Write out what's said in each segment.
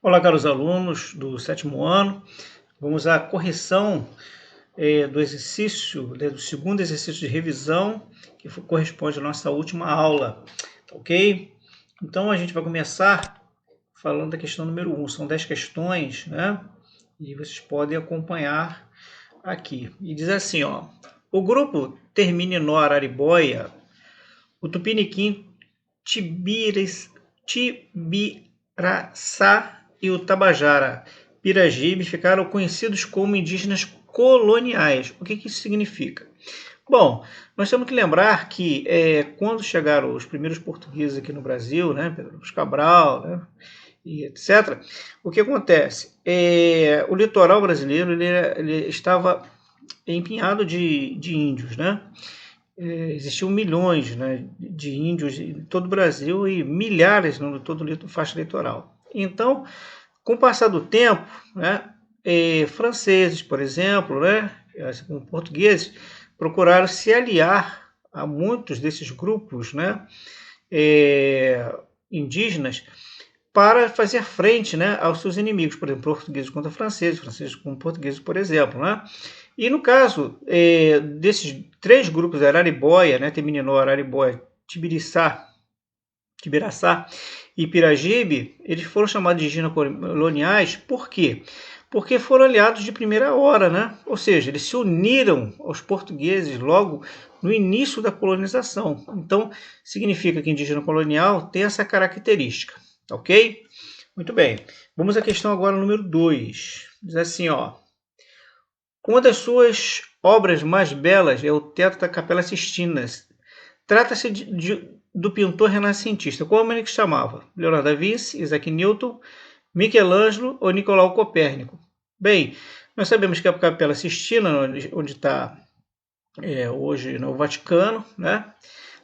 Olá, caros alunos do sétimo ano. Vamos à correção do exercício, do segundo exercício de revisão, que corresponde à nossa última aula, ok? Então, a gente vai começar falando da questão número 1. São 10 questões, né? E vocês podem acompanhar aqui. E diz assim, ó. O grupo Termininó Araribóia, o Tupiniquim Tibiraçá e o Tabajara Piragibe ficaram conhecidos como indígenas coloniais. O que isso significa? Bom, nós temos que lembrar que quando chegaram os primeiros portugueses aqui no Brasil, né, Pedro Cabral, né, e etc., o que acontece? O litoral brasileiro ele estava empinhado de índios, né? Existiam milhões, né, de índios em todo o Brasil e milhares em toda a faixa litoral. Então, com o passar do tempo, né, franceses, por exemplo, né, assim como portugueses, procuraram se aliar a muitos desses grupos, né, indígenas para fazer frente, né, aos seus inimigos, por exemplo, portugueses contra franceses, franceses contra portugueses, por exemplo, né? E no caso desses três grupos, Araribóia, né, Termininó, Araribóia, Tibiraçá e Piragibe, eles foram chamados de indígenas coloniais, por quê? Porque foram aliados de primeira hora, né? Ou seja, eles se uniram aos portugueses logo no início da colonização. Então, significa que indígena colonial tem essa característica, ok? Muito bem. Vamos à questão agora número 2. Diz assim, ó. Uma das suas obras mais belas é o Teto da Capela Sistina. Trata-se do pintor renascentista. Como ele que chamava? Leonardo da Vinci, Isaac Newton, Michelangelo ou Nicolau Copérnico? Bem, nós sabemos que a Capela Sistina, onde está hoje no Vaticano, né?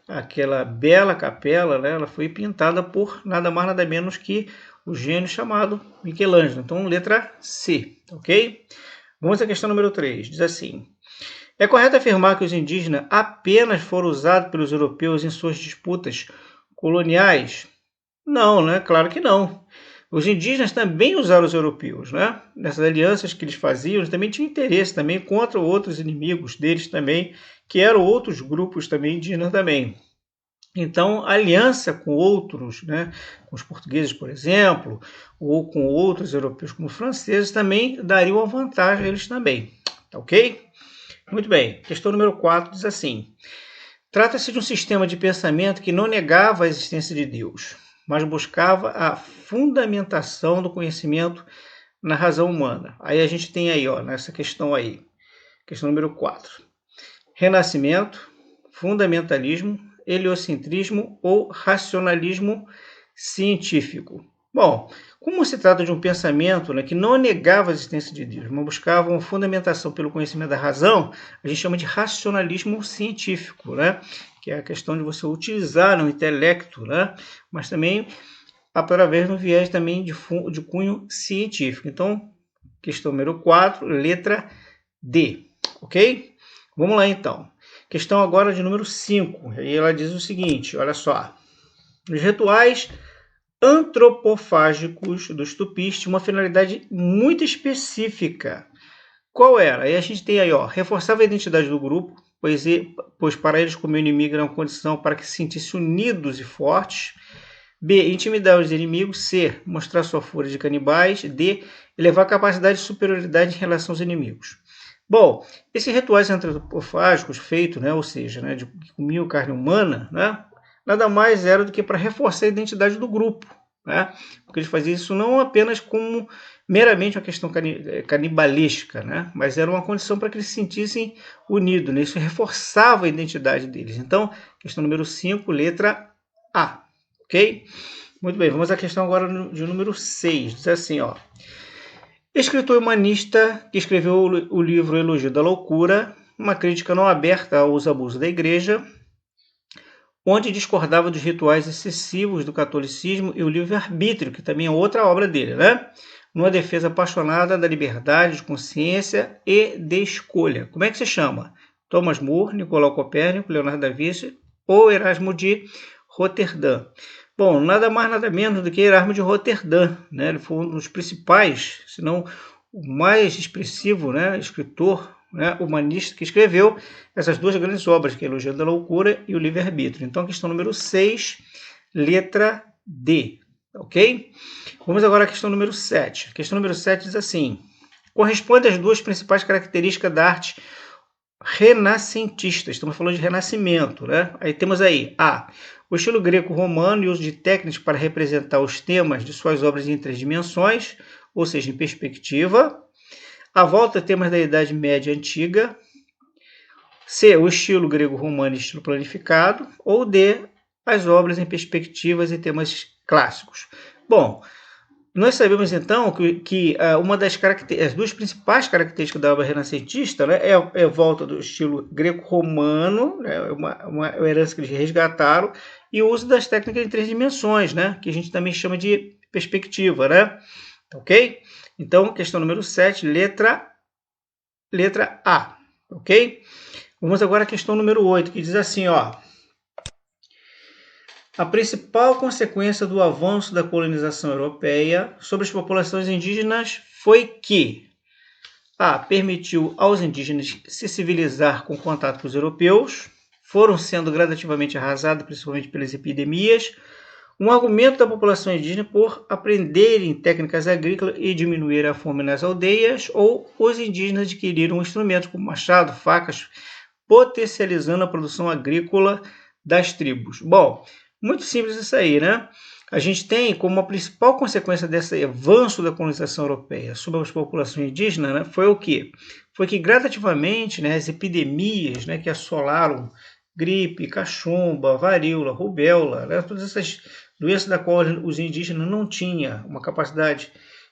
Aquela bela capela, né? Ela foi pintada por nada mais nada menos que o gênio chamado Michelangelo. Então, letra C, ok? Vamos à questão número 3. Diz assim: é correto afirmar que os indígenas apenas foram usados pelos europeus em suas disputas coloniais? Não, né? Claro que não. Os indígenas também usaram os europeus, né? Nessas alianças que eles faziam, eles também tinham interesse também contra outros inimigos deles também, que eram outros grupos também indígenas também. Então, a aliança com outros, né, com os portugueses, por exemplo, ou com outros europeus como os franceses, também daria uma vantagem a eles também. Tá ok? Muito bem. Questão número 4 diz assim: trata-se de um sistema de pensamento que não negava a existência de Deus, mas buscava a fundamentação do conhecimento na razão humana. Aí a gente tem aí, ó, nessa questão aí, questão número 4. Renascimento, fundamentalismo, heliocentrismo ou racionalismo científico. Bom, como se trata de um pensamento, né, que não negava a existência de Deus, mas buscava uma fundamentação pelo conhecimento da razão, a gente chama de racionalismo científico, né, que é a questão de você utilizar o intelecto, né, mas também através de um viés também de cunho científico. Então, questão número 4, letra D, ok? Vamos lá então. Questão agora de número 5. E ela diz o seguinte, olha só. Os rituais antropofágicos dos tupis tinham uma finalidade muito específica. Qual era? Aí a gente tem aí, ó, reforçava a identidade do grupo, pois para eles comer o inimigo era uma condição para que se sentissem unidos e fortes. B. Intimidar os inimigos. C. Mostrar sua fúria de canibais. D. Elevar a capacidade de superioridade em relação aos inimigos. Bom, esses rituais antropofágicos feitos, né, ou seja, né, de que comiam carne humana, né, nada mais era do que para reforçar a identidade do grupo, né, porque eles faziam isso não apenas como meramente uma questão canibalística, né, mas era uma condição para que eles se sentissem unidos, né, isso reforçava a identidade deles. Então, questão número 5, letra A, ok? Muito bem, vamos à questão agora de número 6, diz assim, ó. Escritor humanista que escreveu o livro Elogio da Loucura, uma crítica não aberta aos abusos da Igreja, onde discordava dos rituais excessivos do catolicismo e o livre-arbítrio, que também é outra obra dele, né? Numa defesa apaixonada da liberdade de consciência e de escolha. Como é que se chama? Thomas More, Nicolau Copérnico, Leonardo da Vinci ou Erasmo de Roterdã. Bom, nada mais, nada menos do que Erasmo de Roterdã, né? Ele foi um dos principais, se não o mais expressivo, né, escritor, né, humanista que escreveu essas duas grandes obras, que é Elogio da Loucura e o Livre-Arbítrio. Então, questão número 6, letra D, ok? Vamos agora à questão número 7. A questão número 7 diz assim: corresponde às duas principais características da arte renascentista. Estamos falando de renascimento, né? Aí temos aí A, o estilo greco-romano e o uso de técnicas para representar os temas de suas obras em três dimensões, ou seja, em perspectiva. A volta a temas da Idade Média Antiga. C, o estilo grego-romano e estilo planificado. Ou D, as obras em perspectivas e temas clássicos. Bom, nós sabemos então que uma das as duas principais características da obra renascentista, né, é a volta do estilo greco-romano, né, uma herança que eles resgataram, e o uso das técnicas em três dimensões, né, que a gente também chama de perspectiva, né? Ok? Então, questão número 7, letra A. Ok? Vamos agora à questão número 8, que diz assim, ó. A principal consequência do avanço da colonização europeia sobre as populações indígenas foi que A. Permitiu aos indígenas se civilizar com contato com os europeus, foram sendo gradativamente arrasados, principalmente pelas epidemias. Um argumento da população indígena por aprenderem técnicas agrícolas e diminuir a fome nas aldeias, ou os indígenas adquiriram instrumentos como machado, facas, potencializando a produção agrícola das tribos. Bom, muito simples isso aí, né? A gente tem como a principal consequência desse avanço da colonização europeia sobre as populações indígenas, né, foi o quê? Foi que gradativamente, né, as epidemias, né, que assolaram gripe, cachumba, varíola, rubéola, né, todas essas doenças da qual os indígenas não tinham uma capacidade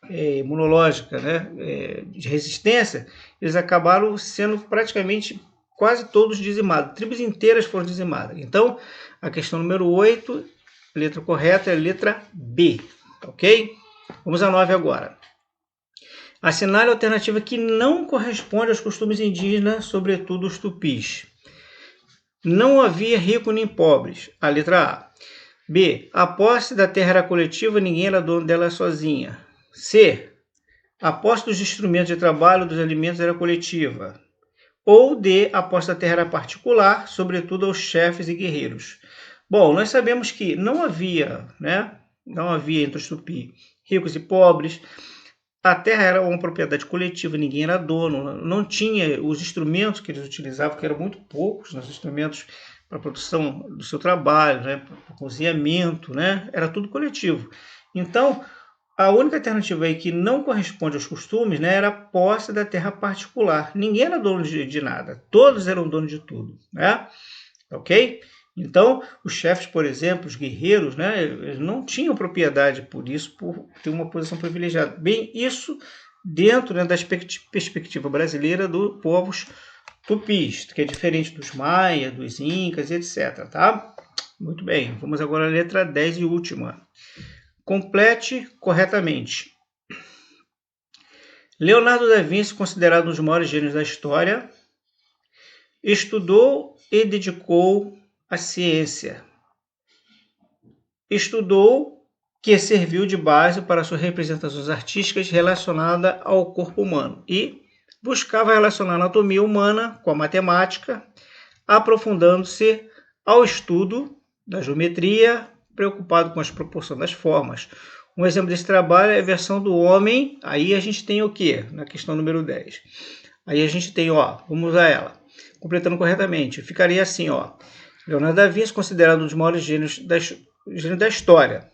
imunológica, né, de resistência, eles acabaram sendo praticamente quase todos dizimados. Tribos inteiras foram dizimadas. Então, a questão número 8, a letra correta é a letra B, ok? Vamos à 9 agora. Assinale a alternativa que não corresponde aos costumes indígenas, sobretudo os tupis. Não havia rico nem pobres, a letra A. B. A posse da terra era coletiva, ninguém era dono dela sozinha. C. A posse dos instrumentos de trabalho dos alimentos era coletiva. Ou D. A posse da terra era particular, sobretudo aos chefes e guerreiros. Bom, nós sabemos que não havia, né? Não havia entre os tupi ricos e pobres. A terra era uma propriedade coletiva, ninguém era dono, não tinha os instrumentos que eles utilizavam, que eram muito poucos, né, os instrumentos para a produção do seu trabalho, né, para o cozinhamento, né, era tudo coletivo. Então, a única alternativa aí que não corresponde aos costumes, né, era a posse da terra particular. Ninguém era dono de nada, todos eram donos de tudo, né? Ok? Então, os chefes, por exemplo, os guerreiros, né, eles não tinham propriedade por isso, por ter uma posição privilegiada. Bem, isso dentro, né, da perspectiva brasileira dos povos tupis, que é diferente dos maias, dos incas, etc. Tá? Muito bem, vamos agora à letra 10 e última. Complete corretamente. Leonardo da Vinci, considerado um dos maiores gênios da história, estudou e dedicou a ciência. Estudou, que serviu de base para suas representações artísticas relacionadas ao corpo humano e buscava relacionar a anatomia humana com a matemática, aprofundando-se ao estudo da geometria, preocupado com as proporções das formas. Um exemplo desse trabalho é a versão do homem. Aí a gente tem o quê? Na questão número 10. Aí a gente tem, ó, vamos usar ela. Completando corretamente, ficaria assim, ó. Leonardo da Vinci, considerado um dos maiores gênios da história,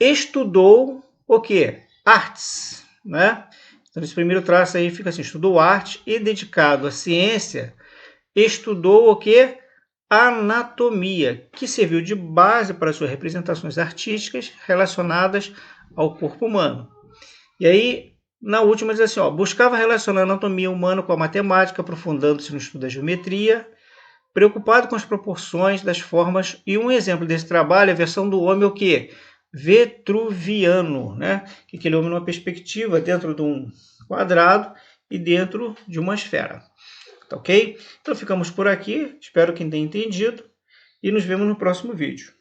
estudou o quê? Artes, né? Então, esse primeiro traço aí fica assim, estudou arte e dedicado à ciência, estudou o quê? Anatomia, que serviu de base para suas representações artísticas relacionadas ao corpo humano. E aí, na última diz assim, ó, buscava relacionar a anatomia humana com a matemática, aprofundando-se no estudo da geometria, preocupado com as proporções das formas, e um exemplo desse trabalho é a versão do homem o quê? Vitruviano, né? Que aquele homem numa perspectiva dentro de um quadrado e dentro de uma esfera. Tá ok? Então ficamos por aqui, espero que tenha entendido e nos vemos no próximo vídeo.